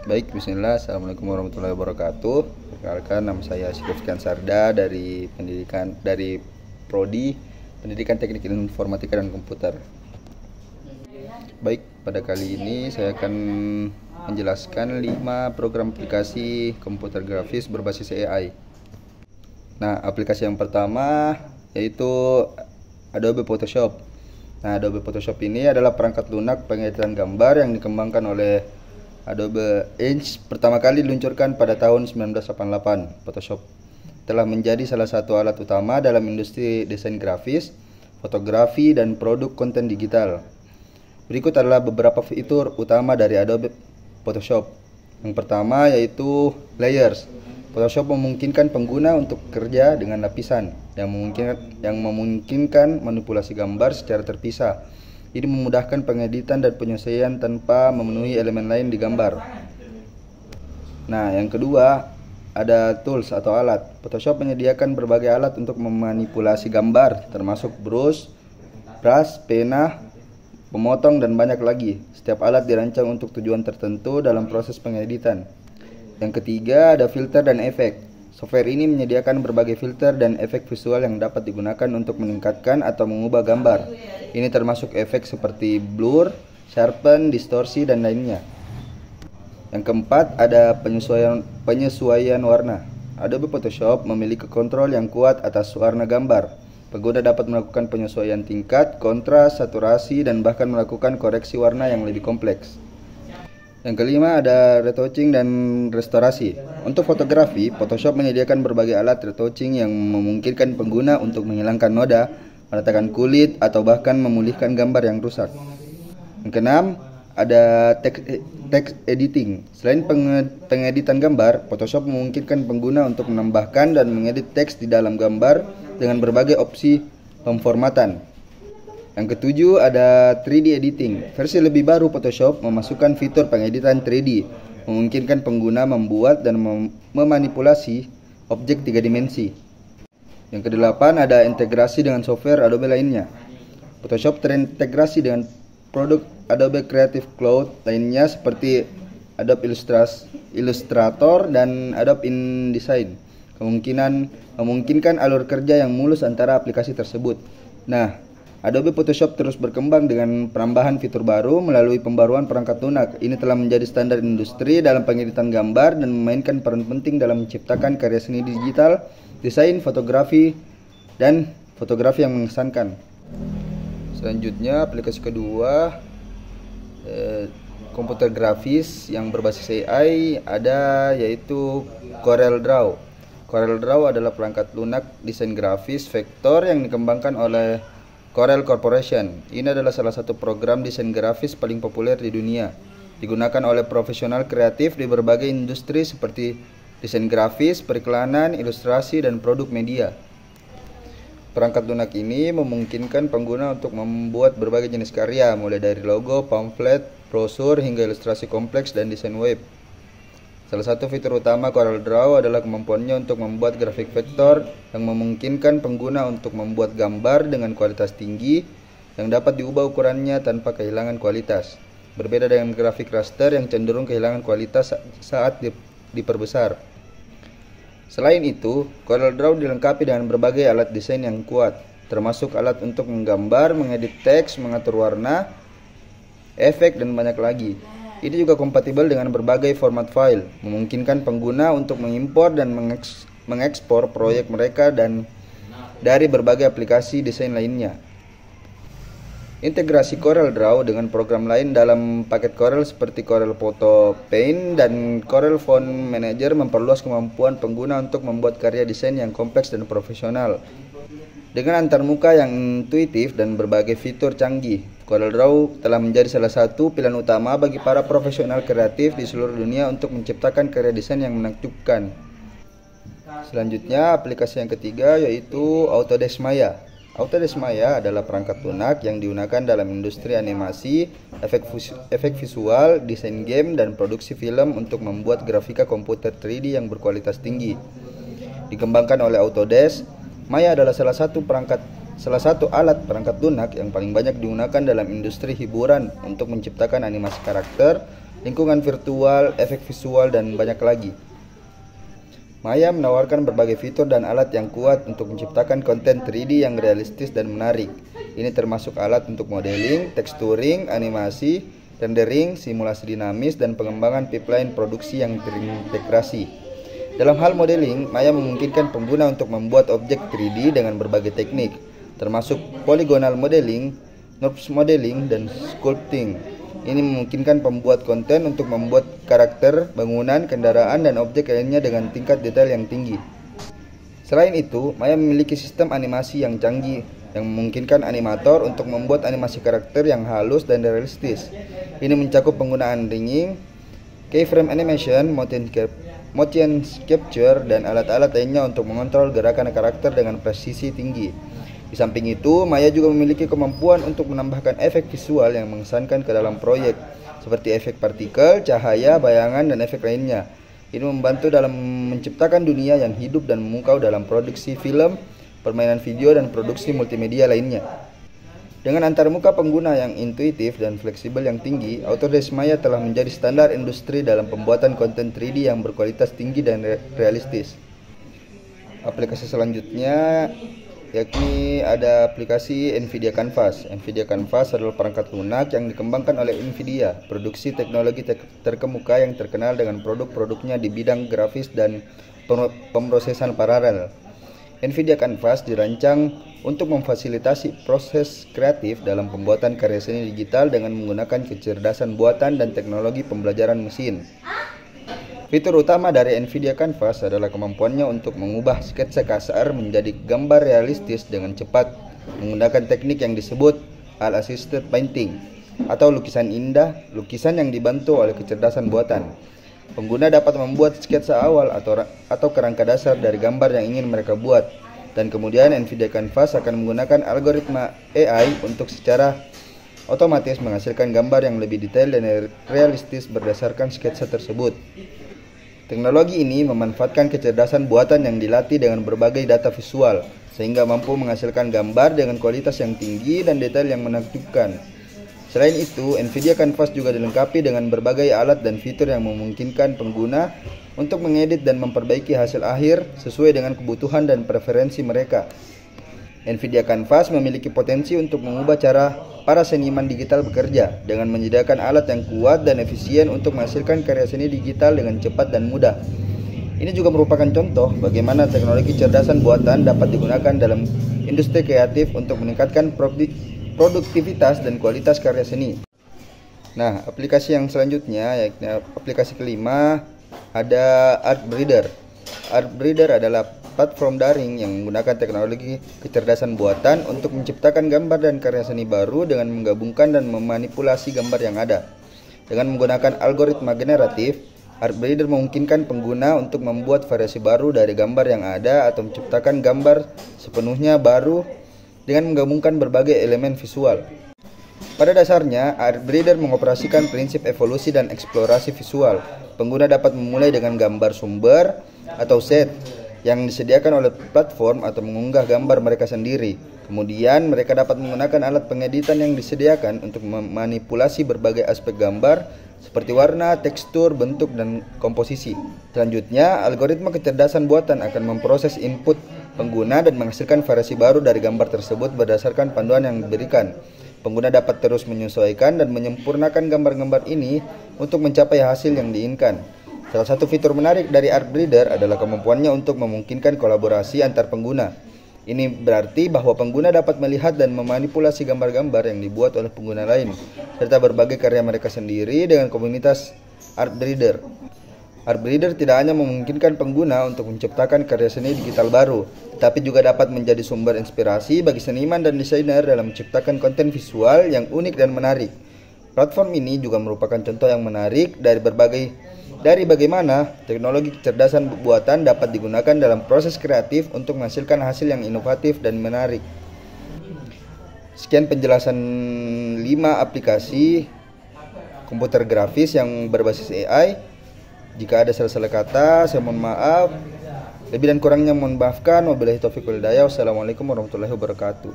Baik, bismillah. Assalamualaikum warahmatullahi wabarakatuh. Perkenalkan, nama saya Syarifkan Sarda dari Prodi Pendidikan Teknik Informatika dan Komputer. Baik, pada kali ini saya akan menjelaskan 5 program aplikasi komputer grafis berbasis AI. Nah, aplikasi yang pertama yaitu Adobe Photoshop. Nah, Adobe Photoshop ini adalah perangkat lunak pengeditan gambar yang dikembangkan oleh Adobe Inc. pertama kali diluncurkan pada tahun 1988. Photoshop telah menjadi salah satu alat utama dalam industri desain grafis, fotografi, dan produk konten digital. Berikut adalah beberapa fitur utama dari Adobe Photoshop. Yang pertama yaitu layers. Photoshop memungkinkan pengguna untuk bekerja dengan lapisan yang memungkinkan manipulasi gambar secara terpisah. Ini memudahkan pengeditan dan penyesuaian tanpa memenuhi elemen lain di gambar. Nah, yang kedua ada tools atau alat. Photoshop menyediakan berbagai alat untuk memanipulasi gambar, termasuk brush, pena, pemotong, dan banyak lagi. Setiap alat dirancang untuk tujuan tertentu dalam proses pengeditan. Yang ketiga ada filter dan efek. Software ini menyediakan berbagai filter dan efek visual yang dapat digunakan untuk meningkatkan atau mengubah gambar. Ini termasuk efek seperti blur, sharpen, distorsi, dan lainnya. Yang keempat ada penyesuaian warna. Adobe Photoshop memiliki kontrol yang kuat atas warna gambar. Pengguna dapat melakukan penyesuaian tingkat, kontras, saturasi, dan bahkan melakukan koreksi warna yang lebih kompleks. Yang kelima ada retouching dan restorasi. Untuk fotografi, Photoshop menyediakan berbagai alat retouching yang memungkinkan pengguna untuk menghilangkan noda, meratakan kulit, atau bahkan memulihkan gambar yang rusak. Yang keenam ada text editing. Selain pengeditan gambar, Photoshop memungkinkan pengguna untuk menambahkan dan mengedit teks di dalam gambar dengan berbagai opsi pemformatan. Yang ketujuh ada 3D editing. Versi lebih baru Photoshop memasukkan fitur pengeditan 3D, memungkinkan pengguna membuat dan memanipulasi objek 3 dimensi. Yang kedelapan ada integrasi dengan software Adobe lainnya. Photoshop terintegrasi dengan produk Adobe Creative Cloud lainnya seperti Adobe Illustrator dan Adobe InDesign. Memungkinkan alur kerja yang mulus antara aplikasi tersebut. Nah, Adobe Photoshop terus berkembang dengan penambahan fitur baru melalui pembaruan perangkat lunak. Ini telah menjadi standar industri dalam pengeditan gambar dan memainkan peran penting dalam menciptakan karya seni digital, desain, fotografi, dan fotografi yang mengesankan. Selanjutnya, aplikasi kedua komputer grafis yang berbasis AI ada yaitu CorelDRAW. CorelDRAW adalah perangkat lunak desain grafis vektor yang dikembangkan oleh Corel Corporation. Ini adalah salah satu program desain grafis paling populer di dunia. Digunakan oleh profesional kreatif di berbagai industri seperti desain grafis, periklanan, ilustrasi, dan produk media. Perangkat lunak ini memungkinkan pengguna untuk membuat berbagai jenis karya, mulai dari logo, pamflet, brosur, hingga ilustrasi kompleks dan desain web. Salah satu fitur utama CorelDRAW adalah kemampuannya untuk membuat grafik vektor yang memungkinkan pengguna untuk membuat gambar dengan kualitas tinggi yang dapat diubah ukurannya tanpa kehilangan kualitas. Berbeda dengan grafik raster yang cenderung kehilangan kualitas saat diperbesar. Selain itu, CorelDRAW dilengkapi dengan berbagai alat desain yang kuat, termasuk alat untuk menggambar, mengedit teks, mengatur warna, efek, dan banyak lagi. Ini juga kompatibel dengan berbagai format file, memungkinkan pengguna untuk mengimpor dan mengekspor proyek mereka dan dari berbagai aplikasi desain lainnya. Integrasi CorelDRAW dengan program lain dalam paket Corel seperti Corel Photo Paint dan Corel Font Manager memperluas kemampuan pengguna untuk membuat karya desain yang kompleks dan profesional. Dengan antarmuka yang intuitif dan berbagai fitur canggih, CorelDRAW telah menjadi salah satu pilihan utama bagi para profesional kreatif di seluruh dunia untuk menciptakan karya desain yang menakjubkan. Selanjutnya, aplikasi yang ketiga yaitu Autodesk Maya. Autodesk Maya adalah perangkat lunak yang digunakan dalam industri animasi, efek visual, desain game, dan produksi film untuk membuat grafika komputer 3D yang berkualitas tinggi. Dikembangkan oleh Autodesk, Maya adalah salah satu alat perangkat lunak yang paling banyak digunakan dalam industri hiburan untuk menciptakan animasi karakter, lingkungan virtual, efek visual, dan banyak lagi. Maya menawarkan berbagai fitur dan alat yang kuat untuk menciptakan konten 3D yang realistis dan menarik. Ini termasuk alat untuk modeling, texturing, animasi, rendering, simulasi dinamis, dan pengembangan pipeline produksi yang terintegrasi. Dalam hal modeling, Maya memungkinkan pengguna untuk membuat objek 3D dengan berbagai teknik, termasuk polygonal modeling, NURBS modeling, dan sculpting. Ini memungkinkan pembuat konten untuk membuat karakter, bangunan, kendaraan, dan objek lainnya dengan tingkat detail yang tinggi. Selain itu, Maya memiliki sistem animasi yang canggih yang memungkinkan animator untuk membuat animasi karakter yang halus dan realistis. Ini mencakup penggunaan ringing, keyframe animation, motion capture, dan alat-alat lainnya untuk mengontrol gerakan karakter dengan presisi tinggi. Di samping itu, Maya juga memiliki kemampuan untuk menambahkan efek visual yang mengesankan ke dalam proyek, seperti efek partikel, cahaya, bayangan, dan efek lainnya. Ini membantu dalam menciptakan dunia yang hidup dan memukau dalam produksi film, permainan video, dan produksi multimedia lainnya. Dengan antarmuka pengguna yang intuitif dan fleksibel yang tinggi, Autodesk Maya telah menjadi standar industri dalam pembuatan konten 3D yang berkualitas tinggi dan realistis. Aplikasi selanjutnya yakni ada aplikasi NVIDIA Canvas. NVIDIA Canvas adalah perangkat lunak yang dikembangkan oleh NVIDIA, produksi teknologi terkemuka yang terkenal dengan produk-produknya di bidang grafis dan pemrosesan paralel. NVIDIA Canvas dirancang untuk memfasilitasi proses kreatif dalam pembuatan karya seni digital dengan menggunakan kecerdasan buatan dan teknologi pembelajaran mesin. Fitur utama dari NVIDIA Canvas adalah kemampuannya untuk mengubah sketsa kasar menjadi gambar realistis dengan cepat menggunakan teknik yang disebut AI-assisted painting atau lukisan indah, lukisan yang dibantu oleh kecerdasan buatan. Pengguna dapat membuat sketsa awal atau kerangka dasar dari gambar yang ingin mereka buat, dan kemudian NVIDIA Canvas akan menggunakan algoritma AI untuk secara otomatis menghasilkan gambar yang lebih detail dan realistis berdasarkan sketsa tersebut. Teknologi ini memanfaatkan kecerdasan buatan yang dilatih dengan berbagai data visual, sehingga mampu menghasilkan gambar dengan kualitas yang tinggi dan detail yang menakjubkan. Selain itu, NVIDIA Canvas juga dilengkapi dengan berbagai alat dan fitur yang memungkinkan pengguna untuk mengedit dan memperbaiki hasil akhir sesuai dengan kebutuhan dan preferensi mereka. NVIDIA Canvas memiliki potensi untuk mengubah cara para seniman digital bekerja dengan menyediakan alat yang kuat dan efisien untuk menghasilkan karya seni digital dengan cepat dan mudah. Ini juga merupakan contoh bagaimana teknologi cerdasan buatan dapat digunakan dalam industri kreatif untuk meningkatkan produktivitas dan kualitas karya seni. Nah, aplikasi yang selanjutnya yakni aplikasi kelima ada Artbreeder. Artbreeder adalah platform daring yang menggunakan teknologi kecerdasan buatan untuk menciptakan gambar dan karya seni baru dengan menggabungkan dan memanipulasi gambar yang ada. Dengan menggunakan algoritma generatif, Artbreeder memungkinkan pengguna untuk membuat variasi baru dari gambar yang ada atau menciptakan gambar sepenuhnya baru dengan menggabungkan berbagai elemen visual. Pada dasarnya, Artbreeder mengoperasikan prinsip evolusi dan eksplorasi visual. Pengguna dapat memulai dengan gambar sumber atau set yang disediakan oleh platform atau mengunggah gambar mereka sendiri. Kemudian mereka dapat menggunakan alat pengeditan yang disediakan untuk memanipulasi berbagai aspek gambar seperti warna, tekstur, bentuk, dan komposisi. Selanjutnya, algoritma kecerdasan buatan akan memproses input pengguna dan menghasilkan variasi baru dari gambar tersebut berdasarkan panduan yang diberikan. Pengguna dapat terus menyesuaikan dan menyempurnakan gambar-gambar ini untuk mencapai hasil yang diinginkan. Salah satu fitur menarik dari Artbreeder adalah kemampuannya untuk memungkinkan kolaborasi antar pengguna. Ini berarti bahwa pengguna dapat melihat dan memanipulasi gambar-gambar yang dibuat oleh pengguna lain, serta berbagai karya mereka sendiri dengan komunitas Artbreeder. Artbreeder tidak hanya memungkinkan pengguna untuk menciptakan karya seni digital baru, tetapi juga dapat menjadi sumber inspirasi bagi seniman dan desainer dalam menciptakan konten visual yang unik dan menarik. Platform ini juga merupakan contoh yang menarik dari bagaimana teknologi kecerdasan buatan dapat digunakan dalam proses kreatif untuk menghasilkan hasil yang inovatif dan menarik. Sekian penjelasan 5 aplikasi komputer grafis yang berbasis AI. Jika ada salah-salah kata, saya mohon maaf. Lebih dan kurangnya mohon maafkan. Wabillahi taufiq wal hidayah. Wassalamualaikum warahmatullahi wabarakatuh.